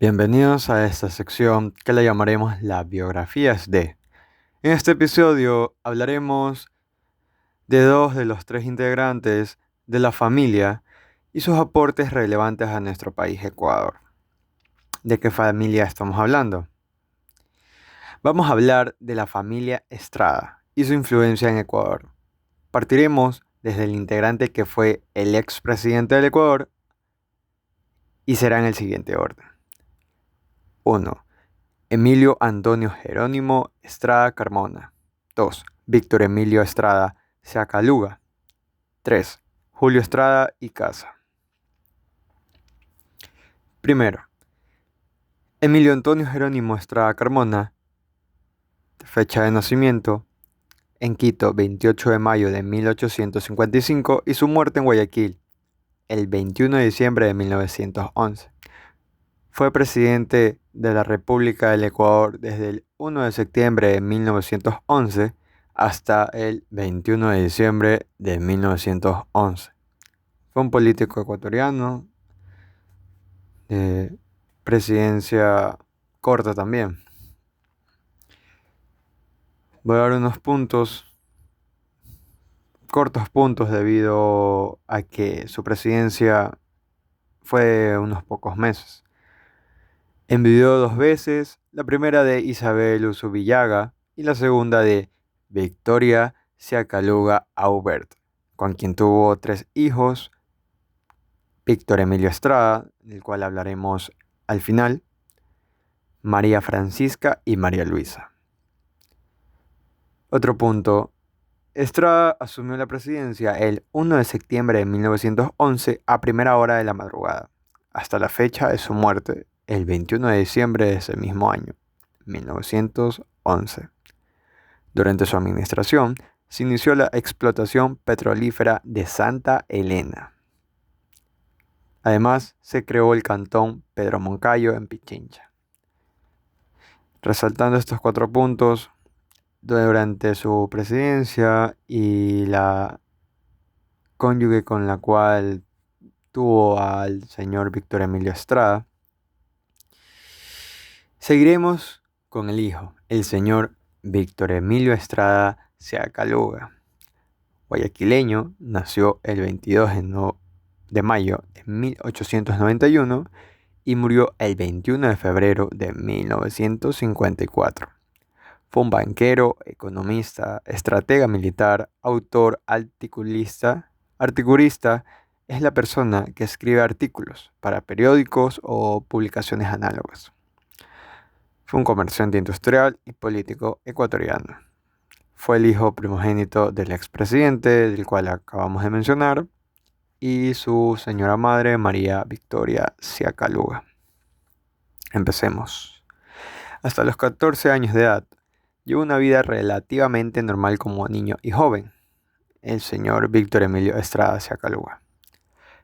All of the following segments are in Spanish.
Bienvenidos a esta sección que la llamaremos las biografías de. En este episodio hablaremos de dos de los tres integrantes de la familia y sus aportes relevantes a nuestro país Ecuador. ¿De qué familia estamos hablando? Vamos a hablar de la familia Estrada y su influencia en Ecuador. Partiremos desde el integrante que fue el expresidente del Ecuador y será en el siguiente orden. 1. Emilio Antonio Jerónimo Estrada Carmona. 2. Víctor Emilio Estrada Seacaluga. 3. Julio Estrada y Casa. Primero, Emilio Antonio Jerónimo Estrada Carmona, fecha de nacimiento, en Quito, 28 de mayo de 1855 y su muerte en Guayaquil, el 21 de diciembre de 1911. Fue presidente de la República del Ecuador desde el 1 de septiembre de 1911 hasta el 21 de diciembre de 1911. Fue un político ecuatoriano de presidencia corta también. Voy a dar unos cortos puntos debido a que su presidencia fue de unos pocos meses. Envidió dos veces, la primera de Isabel Usubillaga y la segunda de Victoria Seacaluga Aubert, con quien tuvo tres hijos: Víctor Emilio Estrada, del cual hablaremos al final, María Francisca y María Luisa. Otro punto: Estrada asumió la presidencia el 1 de septiembre de 1911 a primera hora de la madrugada, hasta la fecha de su muerte, el 21 de diciembre de ese mismo año, 1911. Durante su administración, se inició la explotación petrolífera de Santa Elena. Además, se creó el cantón Pedro Moncayo en Pichincha. Resaltando estos cuatro puntos, durante su presidencia y la cónyuge con la cual tuvo al señor Víctor Emilio Estrada, seguiremos con el hijo, el señor Víctor Emilio Estrada Seacaluga. Guayaquileño, nació el 22 de mayo de 1891 y murió el 21 de febrero de 1954. Fue un banquero, economista, estratega militar, autor, articulista. Es la persona que escribe artículos para periódicos o publicaciones análogas. Fue un comerciante industrial y político ecuatoriano. Fue el hijo primogénito del expresidente, del cual acabamos de mencionar, y su señora madre, María Victoria Seacaluga. Empecemos. Hasta los 14 años de edad, llevó una vida relativamente normal como niño y joven, el señor Víctor Emilio Estrada Seacaluga.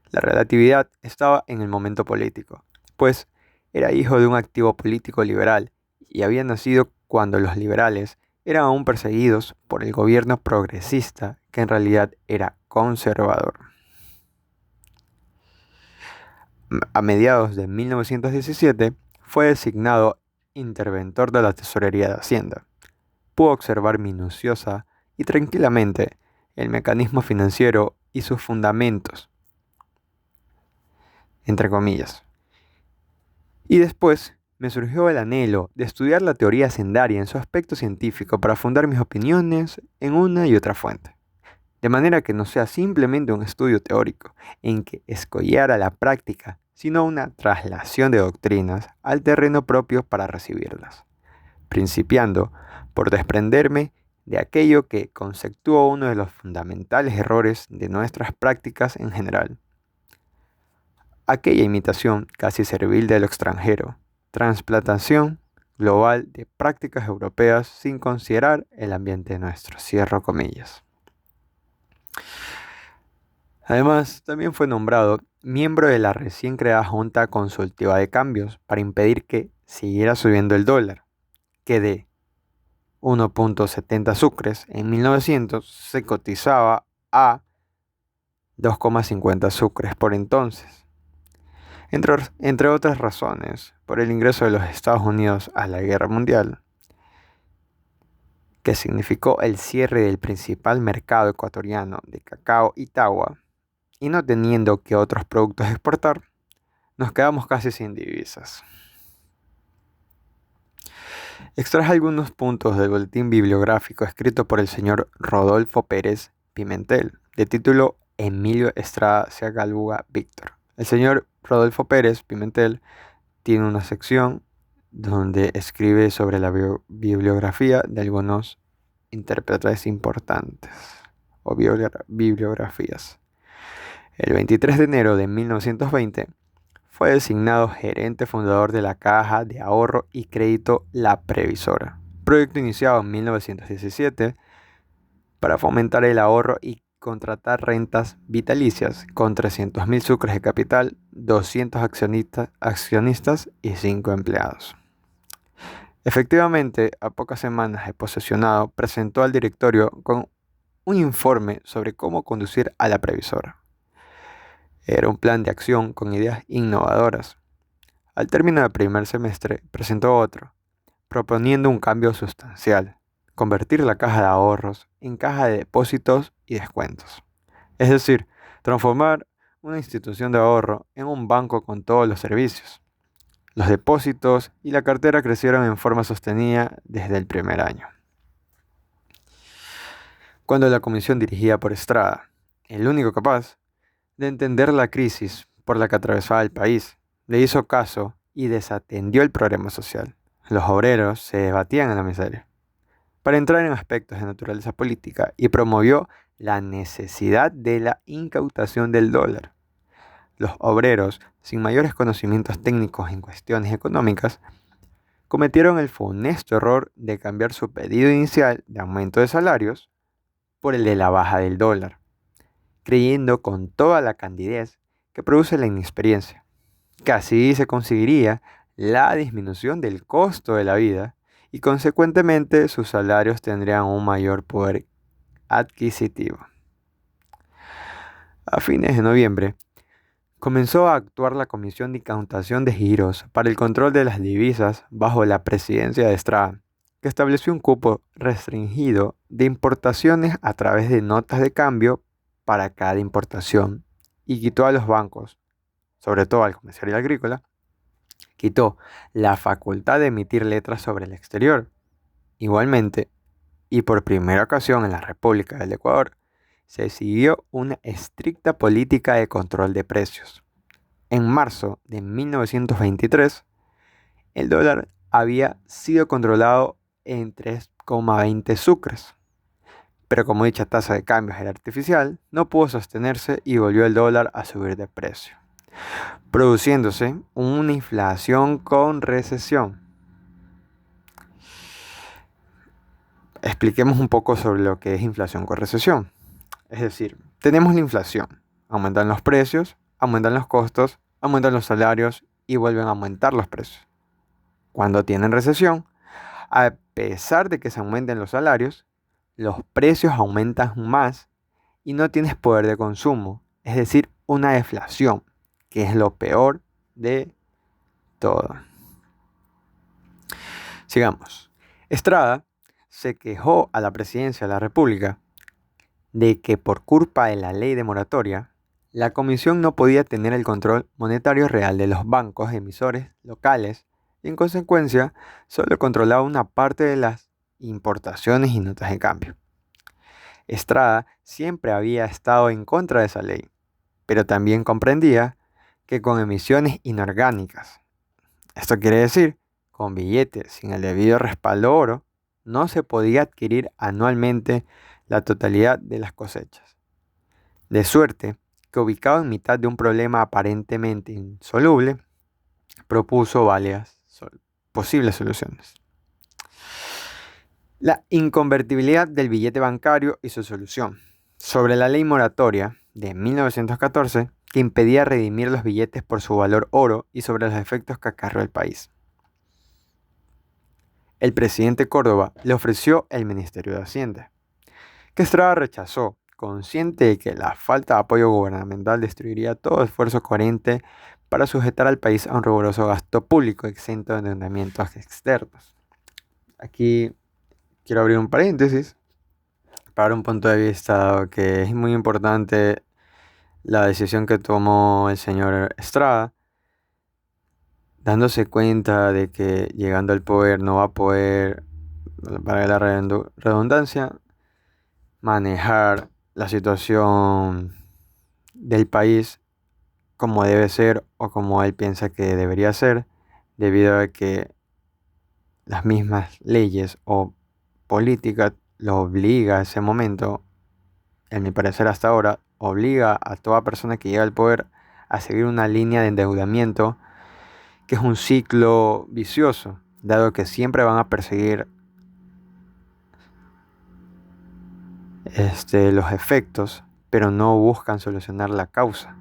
La relatividad estaba en el momento político, pues era hijo de un activo político liberal y había nacido cuando los liberales eran aún perseguidos por el gobierno progresista, que en realidad era conservador. A mediados de 1917 fue designado interventor de la Tesorería de Hacienda. Pudo observar minuciosa y tranquilamente el mecanismo financiero y sus fundamentos, entre comillas. Y después me surgió el anhelo de estudiar la teoría hacendaria en su aspecto científico para fundar mis opiniones en una y otra fuente, de manera que no sea simplemente un estudio teórico en que escollara la práctica, sino una traslación de doctrinas al terreno propio para recibirlas, principiando por desprenderme de aquello que conceptúo uno de los fundamentales errores de nuestras prácticas en general: aquella imitación casi servil de lo extranjero, transplantación global de prácticas europeas sin considerar el ambiente nuestro. Cierro comillas. Además, también fue nombrado miembro de la recién creada Junta Consultiva de Cambios para impedir que siguiera subiendo el dólar, que de 1.70 sucres en 1900 se cotizaba a 2,50 sucres por entonces. entre otras razones, por el ingreso de los Estados Unidos a la Guerra Mundial, que significó el cierre del principal mercado ecuatoriano de cacao y tagua, y no teniendo que otros productos exportar, nos quedamos casi sin divisas. Extraje algunos puntos del boletín bibliográfico escrito por el señor Rodolfo Pérez Pimentel, de título Emilio Estrada Seagaluga Víctor. El señor Rodolfo Pérez Pimentel tiene una sección donde escribe sobre la bibliografía de algunos intérpretes importantes o bibliografías. El 23 de enero de 1920 fue designado gerente fundador de la Caja de Ahorro y Crédito La Previsora, proyecto iniciado en 1917 para fomentar el ahorro y contratar rentas vitalicias con 300.000 sucres de capital, 200 accionistas y 5 empleados. Efectivamente, a pocas semanas de posesionado, presentó al directorio con un informe sobre cómo conducir a la previsora. Era un plan de acción con ideas innovadoras. Al término del primer semestre, presentó otro, proponiendo un cambio sustancial: convertir la caja de ahorros en caja de depósitos y descuentos. Es decir, transformar una institución de ahorro en un banco con todos los servicios. Los depósitos y la cartera crecieron en forma sostenida desde el primer año. Cuando la comisión dirigida por Estrada, el único capaz de entender la crisis por la que atravesaba el país, le hizo caso y desatendió el problema social. Los obreros se debatían en la miseria. Para entrar en aspectos de naturaleza política, y promovió la necesidad de la incautación del dólar. Los obreros, sin mayores conocimientos técnicos en cuestiones económicas, cometieron el funesto error de cambiar su pedido inicial de aumento de salarios por el de la baja del dólar, creyendo con toda la candidez que produce la inexperiencia, que así se conseguiría la disminución del costo de la vida y consecuentemente sus salarios tendrían un mayor poder adquisitivo. A fines de noviembre, comenzó a actuar la Comisión de Incautación de Giros para el control de las divisas bajo la presidencia de Estrada, que estableció un cupo restringido de importaciones a través de notas de cambio para cada importación, y quitó a los bancos, sobre todo al comercial y agrícola, quitó la facultad de emitir letras sobre el exterior. Igualmente, y por primera ocasión en la República del Ecuador, se siguió una estricta política de control de precios. En marzo de 1923, el dólar había sido controlado en 3,20 sucres. Pero como dicha tasa de cambio era artificial, no pudo sostenerse y volvió el dólar a subir de precio, produciéndose una inflación con recesión. Expliquemos un poco sobre lo que es inflación con recesión. Es decir, tenemos la inflación, aumentan los precios, aumentan los costos, aumentan los salarios y vuelven a aumentar los precios. Cuando tienen recesión, a pesar de que se aumenten los salarios, los precios aumentan más y no tienes poder de consumo, es decir, una deflación, que es lo peor de todo. Sigamos. Estrada se quejó a la presidencia de la República de que por culpa de la ley de moratoria, la comisión no podía tener el control monetario real de los bancos emisores locales y en consecuencia solo controlaba una parte de las importaciones y notas de cambio. Estrada siempre había estado en contra de esa ley, pero también comprendía que con emisiones inorgánicas, esto quiere decir con billetes sin el debido respaldo oro, no se podía adquirir anualmente la totalidad de las cosechas. De suerte que, ubicado en mitad de un problema aparentemente insoluble, propuso varias posibles soluciones. La inconvertibilidad del billete bancario y su solución. Sobre la ley moratoria de 1914, que impedía redimir los billetes por su valor oro, y sobre los efectos que acarreó el país. El presidente Córdoba le ofreció el Ministerio de Hacienda, que Estrada rechazó, consciente de que la falta de apoyo gubernamental destruiría todo esfuerzo coherente para sujetar al país a un riguroso gasto público exento de endeudamientos externos. Aquí quiero abrir un paréntesis para un punto de vista dado que es muy importante la decisión que tomó el señor Estrada, dándose cuenta de que llegando al poder no va a poder, para la redundancia, manejar la situación del país como debe ser o como él piensa que debería ser, debido a que las mismas leyes o políticas lo obliga a ese momento, en mi parecer hasta ahora, obliga a toda persona que llega al poder a seguir una línea de endeudamiento que es un ciclo vicioso, dado que siempre van a perseguir los efectos, pero no buscan solucionar la causa.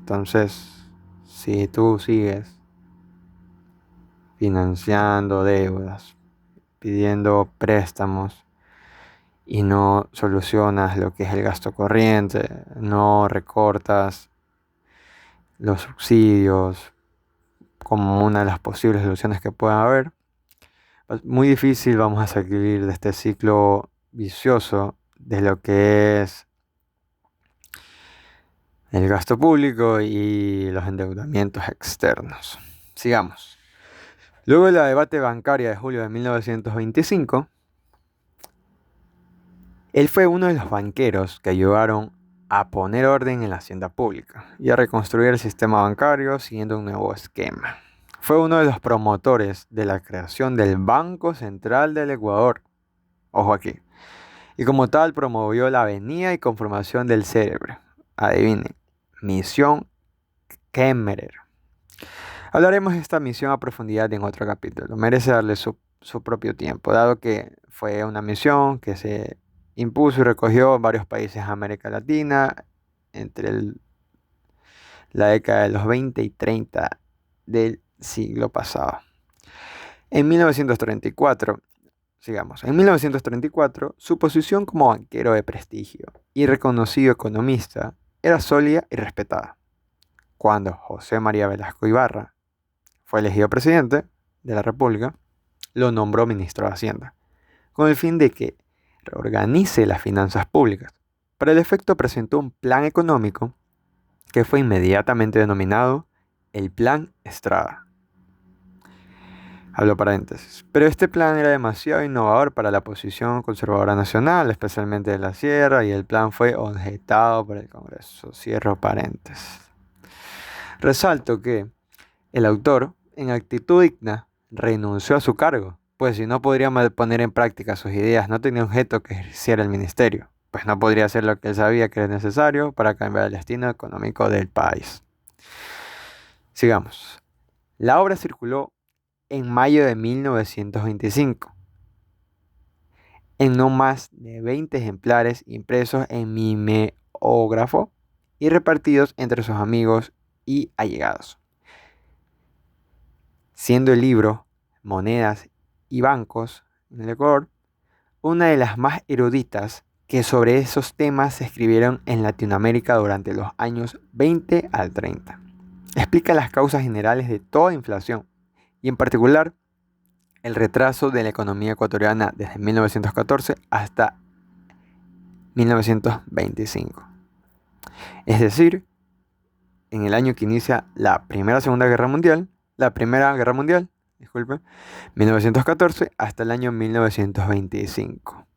Entonces, si tú sigues financiando deudas, pidiendo préstamos y no solucionas lo que es el gasto corriente, no recortas los subsidios como una de las posibles soluciones que puedan haber, pues muy difícil vamos a salir de este ciclo vicioso de lo que es el gasto público y los endeudamientos externos. Sigamos. Luego de la debate bancaria de julio de 1925, él fue uno de los banqueros que ayudaron a poner orden en la hacienda pública y a reconstruir el sistema bancario siguiendo un nuevo esquema. Fue uno de los promotores de la creación del Banco Central del Ecuador. Ojo aquí. Y como tal promovió la venida y conformación del cerebro. Adivinen. Misión Kemmerer. Hablaremos de esta misión a profundidad en otro capítulo. Merece darle su propio tiempo, dado que fue una misión que se impuso y recogió en varios países de América Latina entre la década de los 20 y 30 del siglo pasado. En 1934, sigamos, en 1934, su posición como banquero de prestigio y reconocido economista era sólida y respetada. Cuando José María Velasco Ibarra fue elegido presidente de la República, lo nombró ministro de Hacienda, con el fin de que reorganice las finanzas públicas. Para el efecto presentó un plan económico que fue inmediatamente denominado el Plan Estrada. Hablo paréntesis. Pero este plan era demasiado innovador para la posición conservadora nacional, especialmente de la Sierra, y el plan fue objetado por el Congreso. Cierro paréntesis. Resalto que el autor, en actitud digna, renunció a su cargo, pues si no podría poner en práctica sus ideas, no tenía objeto que ejerciera el ministerio, pues no podría hacer lo que él sabía que era necesario para cambiar el destino económico del país. Sigamos. La obra circuló en mayo de 1925, en no más de 20 ejemplares impresos en mimeógrafo y repartidos entre sus amigos y allegados, siendo el libro Monedas y Bancos en el Ecuador una de las más eruditas que sobre esos temas se escribieron en Latinoamérica durante los años 20 al 30. Explica las causas generales de toda inflación y en particular el retraso de la economía ecuatoriana desde 1914 hasta 1925. Es decir, en el año que inicia la Primera Guerra Mundial, 1914 hasta el año 1925.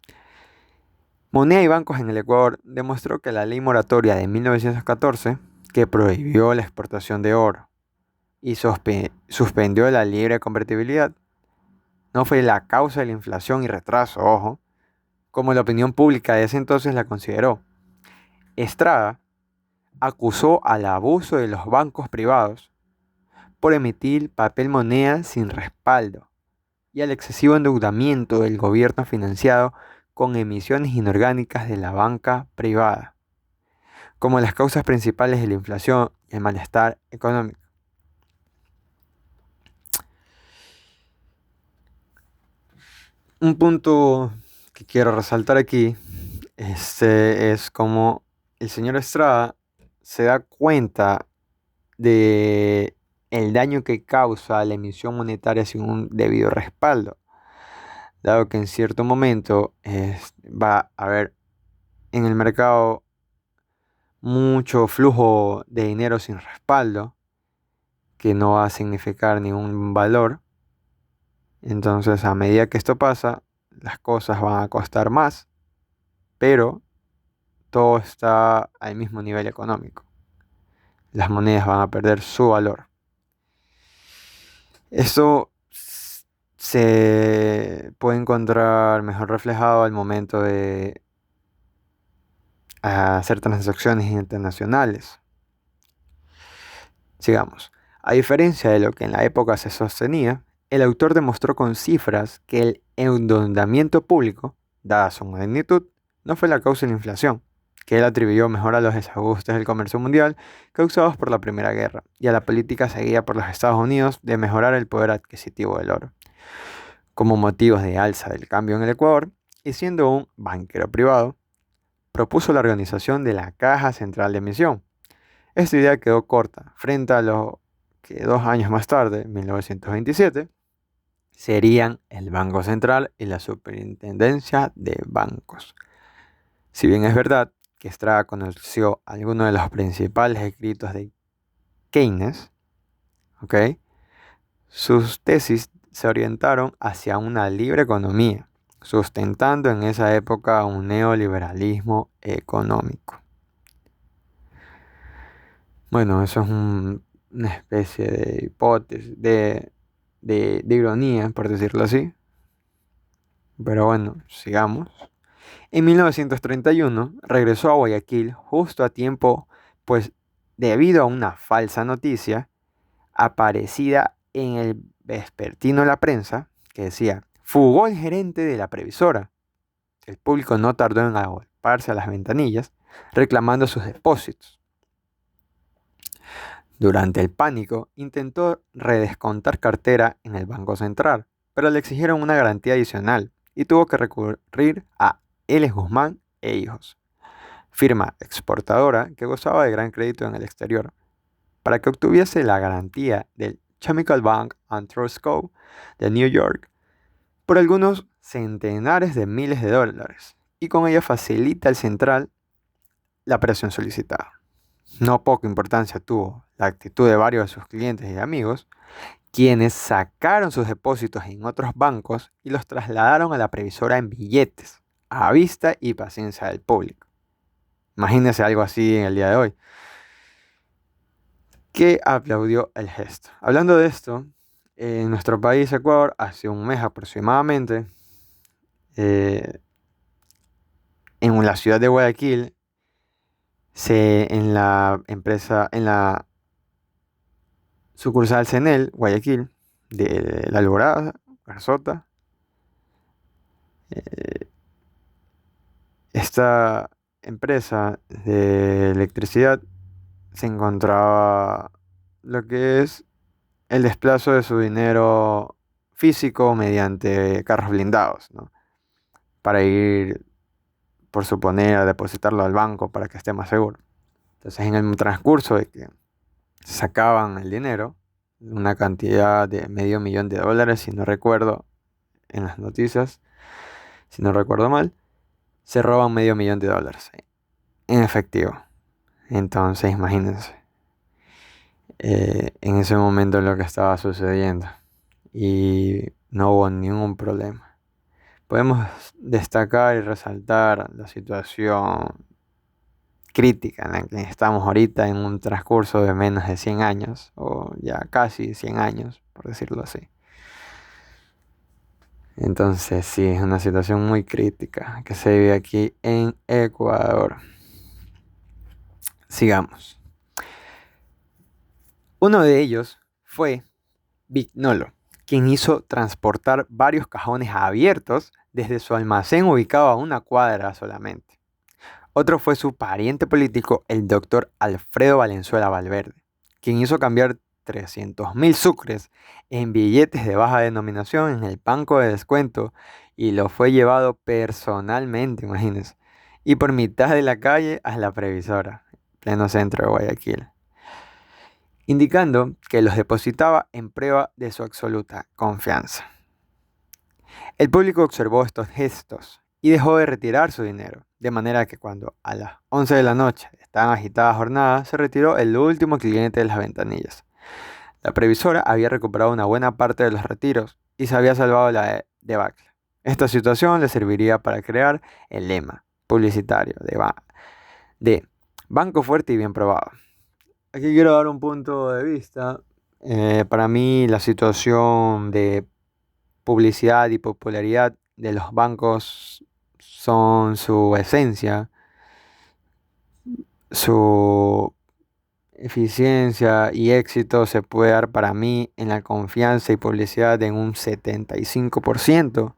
Moneda y Bancos en el Ecuador demostró que la ley moratoria de 1914, que prohibió la exportación de oro y suspendió la libre convertibilidad, no fue la causa de la inflación y retraso, ojo, como la opinión pública de ese entonces la consideró. Estrada acusó al abuso de los bancos privados por emitir papel moneda sin respaldo y al excesivo endeudamiento del gobierno financiado con emisiones inorgánicas de la banca privada, como las causas principales de la inflación y el malestar económico. Un punto que quiero resaltar aquí es como el señor Estrada se da cuenta de el daño que causa la emisión monetaria sin un debido respaldo, dado que en cierto momento va a haber en el mercado mucho flujo de dinero sin respaldo, que no va a significar ningún valor. Entonces, a medida que esto pasa, las cosas van a costar más, pero todo está al mismo nivel económico. Las monedas van a perder su valor. Eso se puede encontrar mejor reflejado al momento de hacer transacciones internacionales. Sigamos. A diferencia de lo que en la época se sostenía, el autor demostró con cifras que el endeudamiento público, dada su magnitud, no fue la causa de la inflación, que él atribuyó mejor a los desajustes del comercio mundial causados por la Primera Guerra y a la política seguida por los Estados Unidos de mejorar el poder adquisitivo del oro. Como motivos de alza del cambio en el Ecuador, y siendo un banquero privado, propuso la organización de la Caja Central de Emisión. Esta idea quedó corta frente a lo que 2 años más tarde, en 1927, serían el Banco Central y la Superintendencia de Bancos. Si bien es verdad que Estrada conoció algunos de los principales escritos de Keynes, ¿ok? Sus tesis se orientaron hacia una libre economía, sustentando en esa época un neoliberalismo económico. Bueno, eso es una especie de hipótesis, de ironía, por decirlo así. Pero bueno, sigamos. En 1931 regresó a Guayaquil justo a tiempo, pues debido a una falsa noticia aparecida en el vespertino de la prensa, que decía, fugó el gerente de la previsora. El público no tardó en agolparse a las ventanillas, reclamando sus depósitos. Durante el pánico, intentó redescontar cartera en el Banco Central, pero le exigieron una garantía adicional y tuvo que recurrir a L. Guzmán e Hijos, firma exportadora que gozaba de gran crédito en el exterior, para que obtuviese la garantía del Chemical Bank and Trust Co. de New York por algunos centenares de miles de dólares, y con ella facilita al central la operación solicitada. No poca importancia tuvo la actitud de varios de sus clientes y amigos, quienes sacaron sus depósitos en otros bancos y los trasladaron a la previsora en billetes, a vista y paciencia del público. Imagínense algo así en el día de hoy. Que aplaudió el gesto. Hablando de esto, en nuestro país, Ecuador, hace un mes aproximadamente, eh, en la ciudad de Guayaquil, en la sucursal CENEL, Guayaquil, de La Alborada, Garzota, eh, esta empresa de electricidad se encontraba lo que es el desplazo de su dinero físico mediante carros blindados, ¿no? Para ir, por suponer, a depositarlo al banco para que esté más seguro. Entonces, en el transcurso de que sacaban el dinero, una cantidad de $500,000, si no recuerdo, en las noticias, si no recuerdo mal, se roban $500,000 en efectivo. Entonces, imagínense en ese momento lo que estaba sucediendo y no hubo ningún problema. Podemos destacar y resaltar la situación crítica en la que estamos ahorita en un transcurso de menos de 100 años, o ya casi 100 años, por decirlo así. Entonces sí, es una situación muy crítica que se vive aquí en Ecuador. Sigamos. Uno de ellos fue Vignolo, quien hizo transportar varios cajones abiertos desde su almacén ubicado a una cuadra solamente. Otro fue su pariente político, el doctor Alfredo Valenzuela Valverde, quien hizo cambiar 300.000 sucres en billetes de baja denominación en el banco de descuento y lo fue llevado personalmente, imagínense, y por mitad de la calle a la previsora, pleno centro de Guayaquil. indicando que los depositaba en prueba de su absoluta confianza. El público observó estos gestos y dejó de retirar su dinero, de manera que cuando a las 11 de la noche estaban agitadas jornadas, se retiró el último cliente de las ventanillas. La previsora había recuperado una buena parte de los retiros y se había salvado la debacle. Esta situación le serviría para crear el lema publicitario de Banco Fuerte y Bien Probado. Aquí quiero dar un punto de vista. Para mí la situación de publicidad y popularidad de los bancos son su esencia, su eficiencia y éxito se puede dar para mí en la confianza y publicidad en un 75%,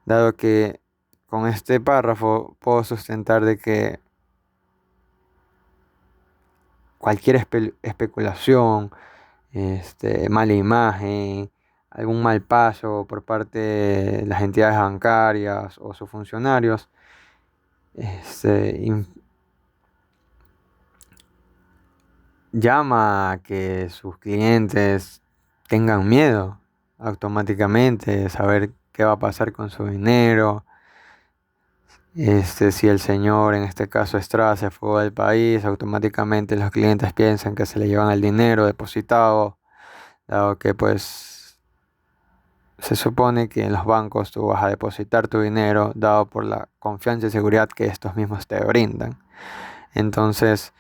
dado que con este párrafo puedo sustentar de que cualquier especulación, mala imagen, algún mal paso por parte de las entidades bancarias o sus funcionarios, este, in- llama a que sus clientes tengan miedo automáticamente de saber qué va a pasar con su dinero. Si el señor, en este caso Estrada, se fue del país, automáticamente los clientes piensan que se le llevan el dinero depositado, dado que pues se supone que en los bancos tú vas a depositar tu dinero dado por la confianza y seguridad que estos mismos te brindan. Entonces,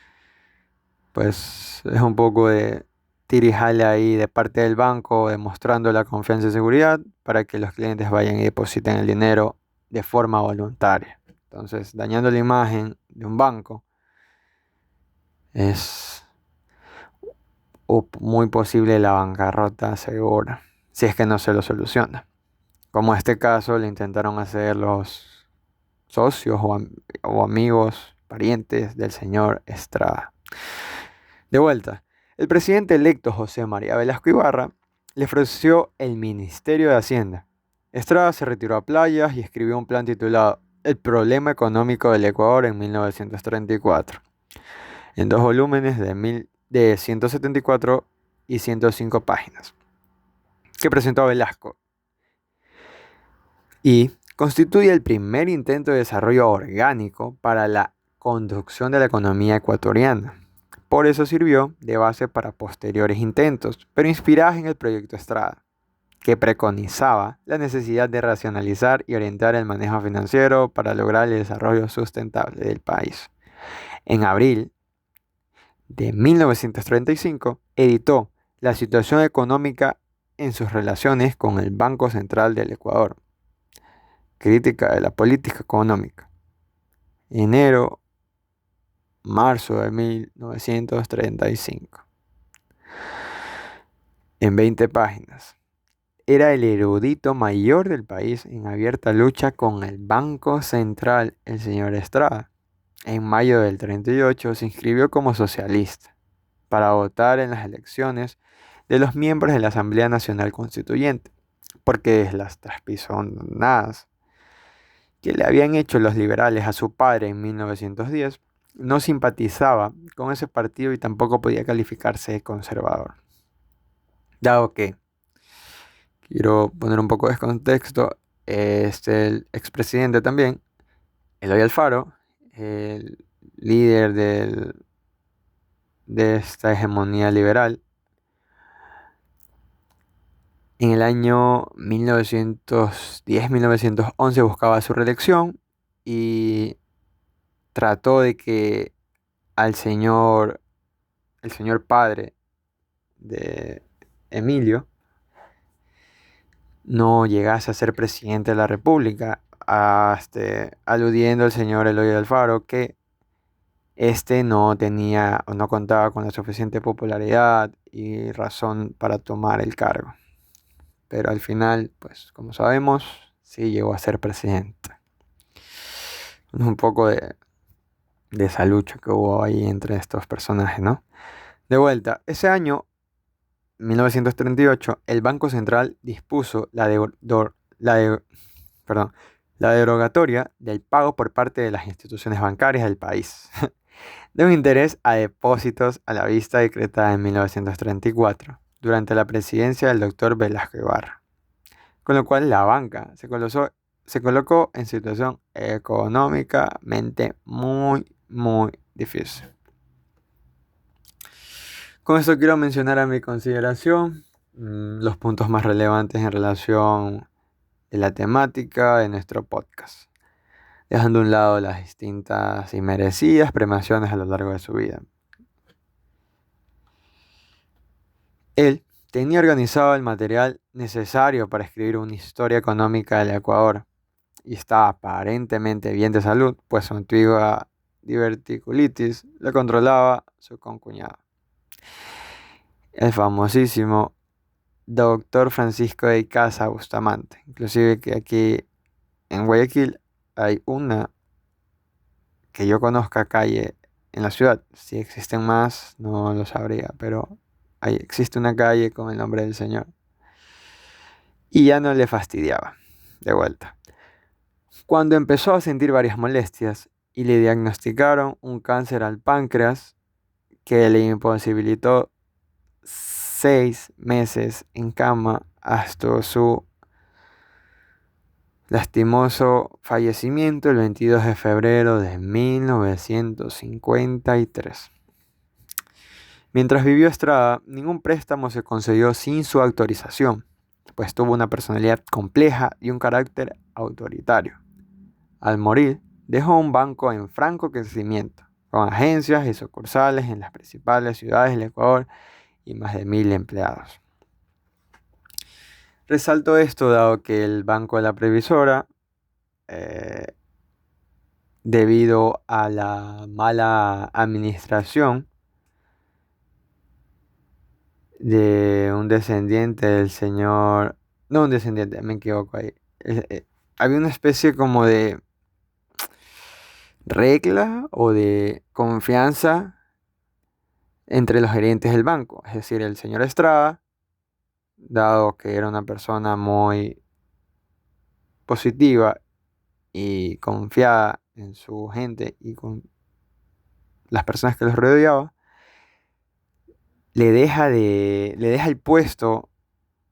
pues es un poco de tirijale ahí de parte del banco, demostrando la confianza y seguridad para que los clientes vayan y depositen el dinero de forma voluntaria. Entonces, dañando la imagen de un banco es muy posible la bancarrota segura, si es que no se lo soluciona. Como este caso le intentaron hacer los socios o amigos, parientes del señor Estrada. De vuelta, el presidente electo José María Velasco Ibarra le ofreció el Ministerio de Hacienda. Estrada se retiró a playas y escribió un plan titulado El problema económico del Ecuador en 1934, en dos volúmenes de 174 y 105 páginas, que presentó a Velasco y constituye el primer intento de desarrollo orgánico para la conducción de la economía ecuatoriana. Por eso sirvió de base para posteriores intentos, pero inspiradas en el proyecto Estrada, que preconizaba la necesidad de racionalizar y orientar el manejo financiero para lograr el desarrollo sustentable del país. En abril de 1935, editó La situación económica en sus relaciones con el Banco Central del Ecuador, crítica de la política económica. Enero marzo de 1935. En 20 páginas. Era el erudito mayor del país en abierta lucha con el Banco Central, el señor Estrada. En mayo del 38 se inscribió como socialista para votar en las elecciones de los miembros de la Asamblea Nacional Constituyente, porque desde las traspisonadas que le habían hecho los liberales a su padre en 1910, no simpatizaba con ese partido y tampoco podía calificarse de conservador. Dado que, quiero poner un poco de contexto, el expresidente también, Eloy Alfaro, el líder de esta hegemonía liberal, en el año 1910-1911 buscaba su reelección y trató de que al señor, el señor padre de Emilio, no llegase a ser presidente de la República, aludiendo al señor Eloy Alfaro que no tenía o no contaba con la suficiente popularidad y razón para tomar el cargo. Pero al final, pues como sabemos, sí llegó a ser presidente. Un poco de esa lucha que hubo ahí entre estos personajes, ¿no? De vuelta, ese año 1938, el Banco Central dispuso perdón, la derogatoria del pago por parte de las instituciones bancarias del país, de un interés a depósitos a la vista decretada en 1934, durante la presidencia del doctor Velasco Ibarra, con lo cual la banca se colocó en situación económicamente muy difícil. Con esto quiero mencionar a mi consideración los puntos más relevantes en relación de la temática de nuestro podcast, dejando a un lado las distintas y merecidas premiaciones a lo largo de su vida. Él tenía organizado el material necesario para escribir una historia económica del Ecuador y estaba aparentemente bien de salud, pues su antigua diverticulitis le controlaba su concuñado, el famosísimo doctor Francisco de Icaza Bustamante. Inclusive que aquí en Guayaquil hay una que yo conozca calle en la ciudad. Si existen más, no lo sabría, pero ahí existe una calle con el nombre del señor. Y ya no le fastidiaba. De vuelta. Cuando empezó a sentir varias molestias y le diagnosticaron un cáncer al páncreas que le imposibilitó 6 meses en cama hasta su lastimoso fallecimiento el 22 de febrero de 1953. Mientras vivió Estrada, ningún préstamo se concedió sin su autorización, pues tuvo una personalidad compleja y un carácter autoritario. Al morir, dejó un banco en franco crecimiento, con agencias y sucursales en las principales ciudades del Ecuador y más de 1000 empleados. Resalto esto dado que el Banco de la Previsora, debido a la mala administración de un descendiente del señor, no un descendiente, me equivoco ahí, había una especie como de regla o de confianza entre los gerentes del banco, es decir, el señor Estrada, dado que era una persona muy positiva y confiada en su gente y con las personas que los rodeaba, le deja el puesto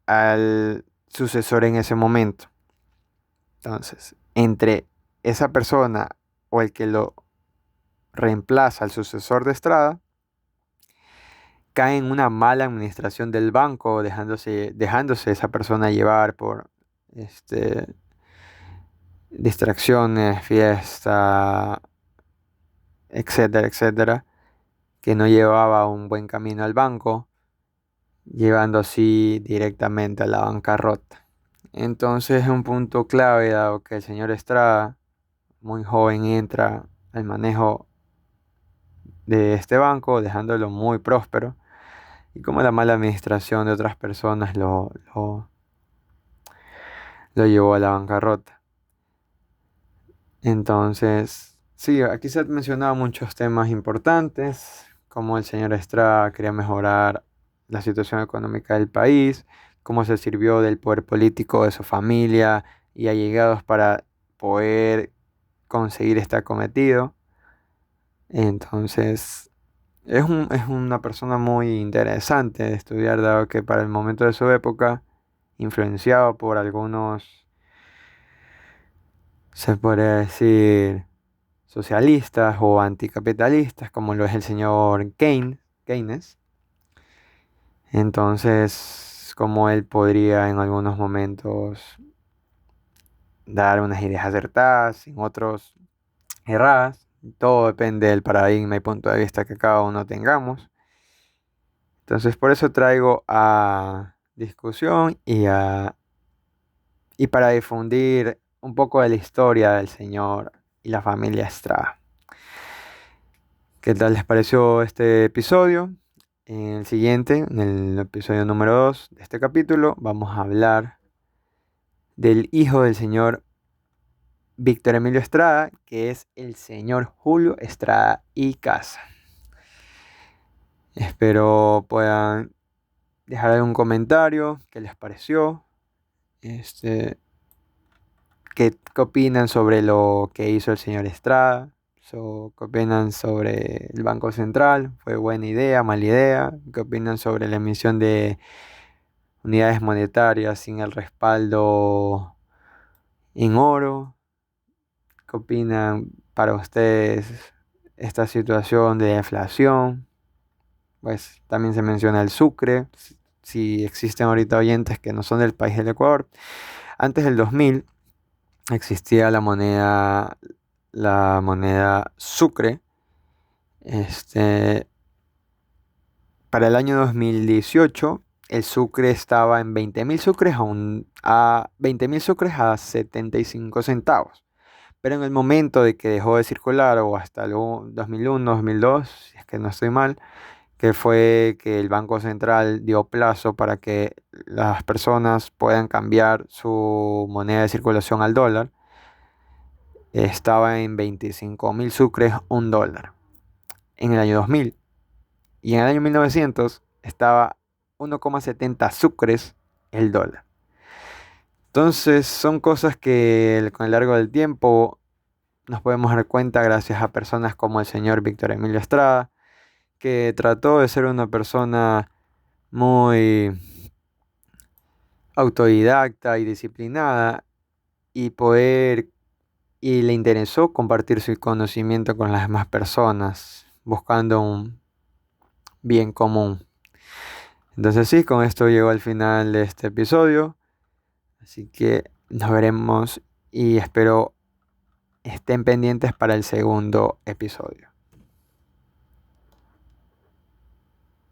al sucesor en ese momento. Entonces, entre esa persona o el que lo reemplaza al sucesor de Estrada, cae en una mala administración del banco, dejándose esa persona llevar por distracciones, fiesta, etcétera, etcétera, que no llevaba un buen camino al banco, llevando así directamente a la bancarrota. Entonces es un punto clave, dado que el señor Estrada, muy joven, entra al manejo de este banco, dejándolo muy próspero, y como la mala administración de otras personas lo llevó a la bancarrota. Entonces, sí, aquí se han mencionado muchos temas importantes, como el señor Estrada quería mejorar la situación económica del país, cómo se sirvió del poder político de su familia y allegados para poder conseguir este acometido. Entonces, es una persona muy interesante de estudiar, dado que para el momento de su época, influenciado por algunos, se podría decir, socialistas o anticapitalistas, como lo es el señor Keynes. Entonces, como él podría en algunos momentos dar unas ideas acertadas, en otros erradas. Todo depende del paradigma y punto de vista que cada uno tengamos. Entonces, por eso traigo a discusión y para difundir un poco de la historia del señor y la familia Estrada. ¿Qué tal les pareció este episodio? En el siguiente, en el episodio número 2 de este capítulo, vamos a hablar del hijo del señor Víctor Emilio Estrada, que es el señor Julio Estrada y Casa. Espero puedan dejar algún comentario, qué les pareció, qué opinan sobre lo que hizo el señor Estrada, ¿Qué opinan sobre el Banco Central? ¿Fue buena idea, mala idea? ¿Qué opinan sobre la emisión de unidades monetarias sin el respaldo en oro? ¿Qué opinan para ustedes esta situación de inflación? Pues también se menciona el sucre, si existen ahorita oyentes que no son del país del Ecuador. Antes del 2000 existía la moneda sucre. Este, para el año 2018 el sucre estaba en 20.000 sucres a 20.000 sucres a 75 centavos. Pero en el momento de que dejó de circular, o hasta el 2001, 2002, si es que no estoy mal, que fue que el Banco Central dio plazo para que las personas puedan cambiar su moneda de circulación al dólar, estaba en 25.000 sucres un dólar en el año 2000. Y en el año 1900 estaba 1,70 sucres el dólar. Entonces son cosas que con el largo del tiempo nos podemos dar cuenta gracias a personas como el señor Víctor Emilio Estrada, que trató de ser una persona muy autodidacta y disciplinada y le interesó compartir su conocimiento con las demás personas, buscando un bien común. Entonces sí, con esto llegó al final de este episodio, así que nos veremos y espero estén pendientes para el segundo episodio.